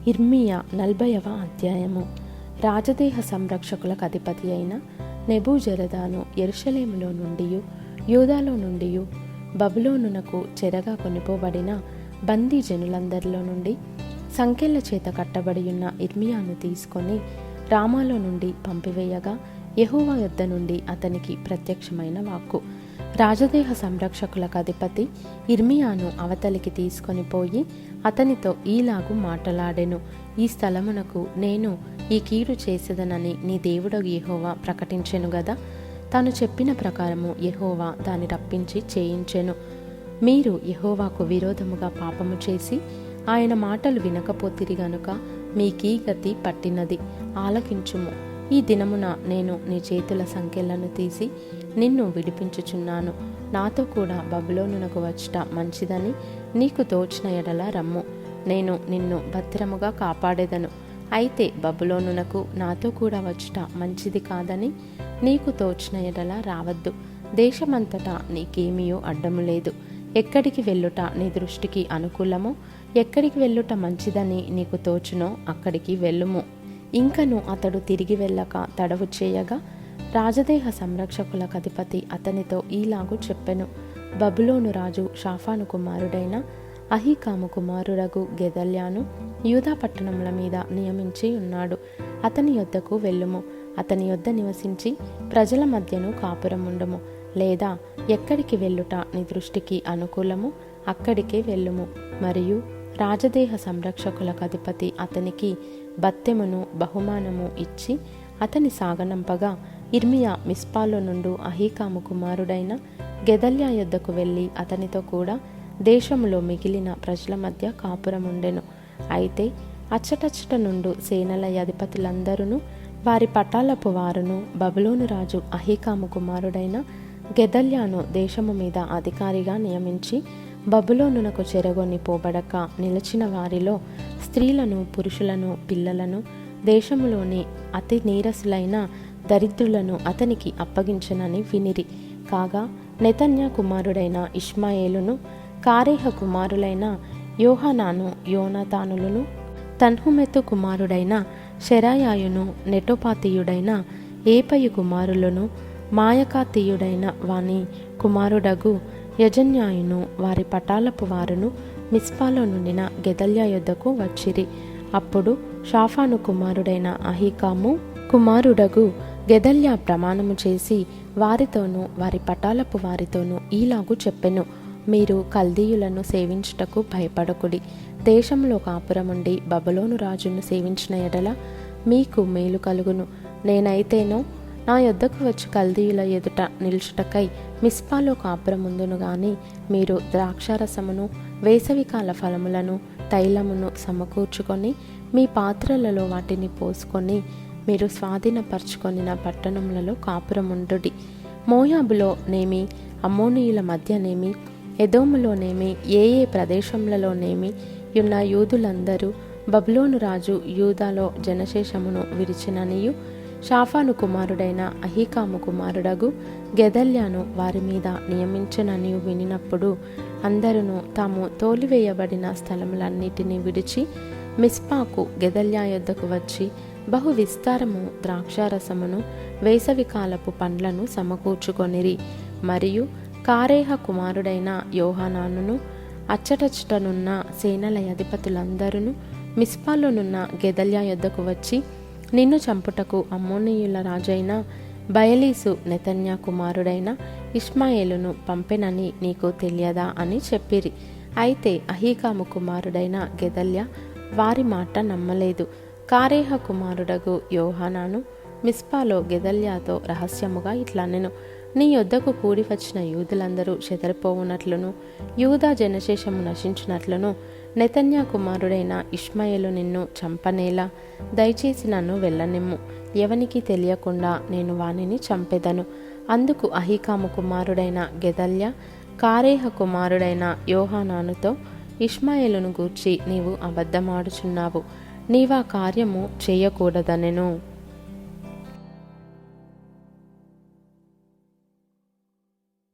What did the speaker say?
ఇర్మియా 40వ అధ్యాయము. రాజదేహ సంరక్షకులకు అధిపతి అయిన నెబూజరదాను యెరూషలేములో నుండి యూదాలో నుండి బబులోనునకు చెరగా కొనిపోబడిన బందీ జనులందరిలో నుండి సంకెళ్ల చేత కట్టబడి ఉన్న ఇర్మియాను తీసుకొని రామాలో నుండి పంపివేయగా యెహోవా యొద్ద నుండి అతనికి ప్రత్యక్షమైన వాక్కు, రాజదేహ సంరక్షకులకు అధిపతి ఇర్మియాను అవతలికి తీసుకొని పోయి అతనితో ఈలాగు మాటలాడెను. ఈ స్థలమునకు నేను ఈ కీడు చేసేదనని నీ దేవుడగు యెహోవా ప్రకటించెను గదా. తాను చెప్పిన ప్రకారము యెహోవా దాన్ని రప్పించి చేయించెను. మీరు యెహోవాకు విరోధముగా పాపము చేసి ఆయన మాటలు వినకపోతిరి గనుక మీకీ గతి పట్టినది. ఆలకించుము. ఈ దినమున నేను నీ చేతుల సంకెళ్లను తీసి నిన్ను విడిపించుచున్నాను. నాతో కూడా బబులోనునకు వచ్చుట మంచిదని నీకు తోచిన ఎడల రమ్ము. నేను నిన్ను భద్రముగా కాపాడేదను. అయితే బబులోనునకు నాతో కూడా వచ్చుట మంచిది కాదని నీకు తోచిన ఎడల రావద్దు. దేశమంతటా నీకేమీయో అడ్డము లేదు. ఎక్కడికి వెళ్ళుట నీ దృష్టికి అనుకూలమో, ఎక్కడికి వెళ్ళుట మంచిదని నీకు తోచునో అక్కడికి వెళ్ళుము. ఇంకను అతడు తిరిగి వెళ్ళక తడవు చేయగా రాజదేహ సంరక్షకులకు అధిపతి అతనితో ఈలాగు చెప్పెను. బబులోను రాజు షాఫాను కుమారుడైన అహీకాము కుమారుడగు గెదల్యాను యూదా పట్టణముల మీద నియమించి ఉన్నాడు. అతని యొద్దకు వెళ్ళుము. అతని యొద్ద నివసించి ప్రజల మధ్యను కాపురముండుము. లేదా ఎక్కడికి వెళ్ళుట నీ దృష్టికి అనుకూలము అక్కడికే వెళ్ళుము. మరియు రాజదేహ సంరక్షకులకు అధిపతి అతనికి బత్తెమును బహుమానము ఇచ్చి అతని సాగనంపగా ఇర్మియా మిస్పాలో నుండి అహీకాము కుమారుడైన గెదల్యా యొద్దకు వెళ్ళి అతనితో కూడా దేశములో మిగిలిన ప్రజల మధ్య కాపురముండెను. అయితే అచ్చటచ్చట నుండి సేనల అధిపతులందరూ వారి పటాలపు వారును బబులోను రాజు అహీకాము కుమారుడైన గెదల్యాను దేశము మీద అధికారిగా నియమించి బబులోనునకు చెరగొని పోబడక నిలిచిన వారిలో స్త్రీలను పురుషులను పిల్లలను దేశములోని అతి నీరసులైన దరిద్రులను అతనికి అప్పగించనని వినిరి. కాగా నెతన్యా కుమారుడైన ఇష్మాయేలును కారేహ కుమారులైన యోహానాను యోనాతానులను తన్హుమెతు కుమారుడైన షెరాయాయును నెటోపాతీయుడైన ఏపయు కుమారులను మాయకాతీయుడైన వాని కుమారుడగు యజన్యాయును వారి పటాలపు వారును మిస్పాలో నుండిన గెదల్యా యొద్దకు వచ్చిరి. అప్పుడు షాఫాను కుమారుడైన అహీకాము కుమారుడగు గెదల్యా ప్రమాణము చేసి వారితోనూ వారి పటాలపు వారితోనూ ఈలాగు చెప్పెను. మీరు కల్దీయులను సేవించుటకు భయపడకుడి. దేశంలో కాపురముండి బబులోను రాజును సేవించిన ఎడల మీకు మేలు కలుగును. నేనైతేనో నా యొద్దకు వచ్చి కల్దీయుల ఎదుట నిలుచుటకై మిస్పాలో కాపురముందును గాని మీరు ద్రాక్షారసమును వేసవికాల ఫలములను తైలమును సమకూర్చుకొని మీ పాత్రలలో వాటిని పోసుకొని మీరు స్వాధీనపరచుకొనిన పట్టణములలో కాపురముండుడి. మోయాబులో నేమి, అమ్మోనీయుల మధ్యనేమి, ఎదోములోనేమి, ఏ ప్రదేశములలోనేమి ఉన్న యూదులందరూ బబులోను రాజు యూదాలో జనశేషమును విరిచిననియు షాఫాను కుమారుడైన అహీకాము కుమారుడగు గెదల్యాను వారి మీద నియమించనని వినినప్పుడు అందరూ తాము తోలివేయబడిన స్థలములన్నిటినీ విడిచి మిస్పాకు గెదల్యా యొద్దకు వచ్చి బహు విస్తారము ద్రాక్షారసమును వేసవికాలపు పండ్లను సమకూర్చుకొనిరి. మరియు కారేహ కుమారుడైన యోహానానును అచ్చటచ్చటనున్న సేనల అధిపతులందరూ మిస్పాలోనున్న గెదల్యా యొద్దకు వచ్చి నిన్ను చంపుటకు అమ్మోనీయుల రాజైన బయలీసు నెతన్యా కుమారుడైన ఇష్మాయేలును పంపెనని నీకు తెలియదా అని చెప్పిరి. అయితే అహీకాము కుమారుడైన గెదల్యా వారి మాట నమ్మలేదు. కారేహ కుమారుడగు యోహానాను మిస్పాలో గెదల్యాతో రహస్యముగా ఇట్లనెను. నీ యొద్దకు కూడి వచ్చిన యూదులందరూ చెదరిపోవునట్లును యూదా జనశేషము నశించినట్లును నెతన్యా కుమారుడైన ఇష్మాయేలు నిన్ను చంపనేలా దయచేసి నన్ను వెళ్ళనిమ్ము. ఎవనికి తెలియకుండా నేను వానిని చంపెదను. అందుకు అహీకాము కుమారుడైన గెదల్యా కారేహ కుమారుడైన యోహానానుతో ఇష్మాయేలును గూర్చి నీవు అబద్ధమాడుచున్నావు. నీవా కార్యము చేయకూడదనెను.